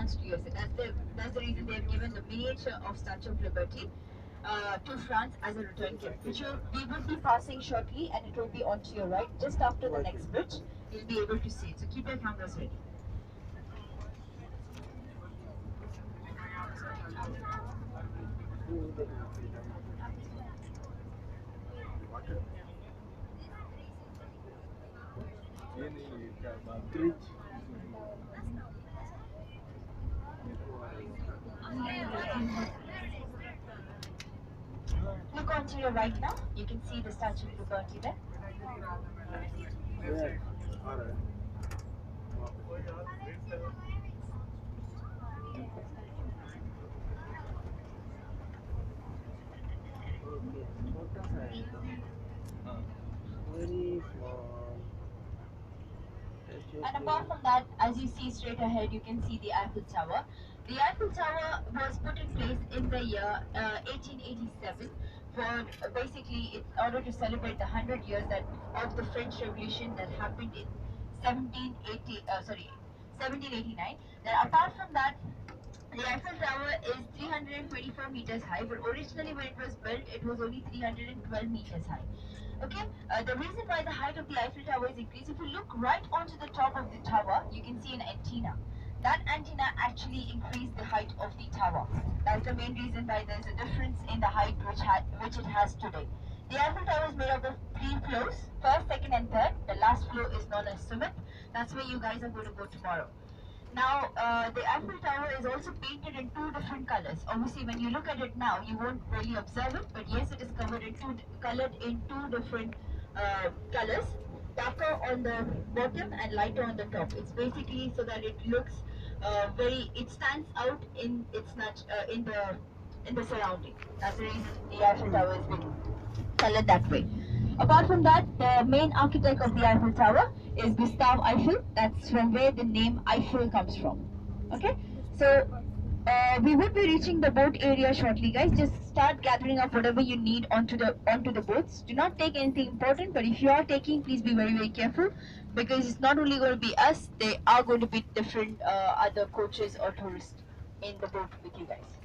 France to USA. That's the reason they have given the miniature of Statue of Liberty to France as a return gift, which we will be passing shortly, and it will be onto your right, just after the next bridge. You'll be able to see it. So keep your cameras ready. Look onto your right now. You can see the Statue of Liberty there. Yeah. All right. Very small. And apart from that, as you see straight ahead, you can see the Eiffel Tower. The Eiffel Tower was put in place in the year 1887 for basically in order to celebrate the 100 years of the French Revolution that happened in 1789. Then apart from that, the Eiffel Tower is 324 meters high, but originally when it was built, it was only 312 meters high. Okay, the reason why the height of the Eiffel Tower is increased, if you look right onto the top of the tower, you can see an antenna. That antenna actually increased the height of the tower. That's the main reason why there's a difference in the height which it has today. The Eiffel Tower is made up of 3 floors, first, second and third. The last floor is known as Summit. That's where you guys are going to go tomorrow. Now, the Eiffel Tower is also painted in 2 different colors. Obviously, when you look at it now, you won't really observe it, but yes, it is colored in 2 different colors, darker on the bottom and lighter on the top. It's basically so that it looks it stands out in in the surrounding. That's the reason the Eiffel Tower is being colored that way. Apart from that, the main architect of the Eiffel Tower is Gustave Eiffel. That's from where the name Eiffel comes from. Okay, so we would be reaching the boat area shortly, guys. Just start gathering up whatever you need onto the boats. Do not take anything important, but if you are taking, please be very careful, because it's not only going to be us. There are going to be different other coaches or tourists in the boat with you guys.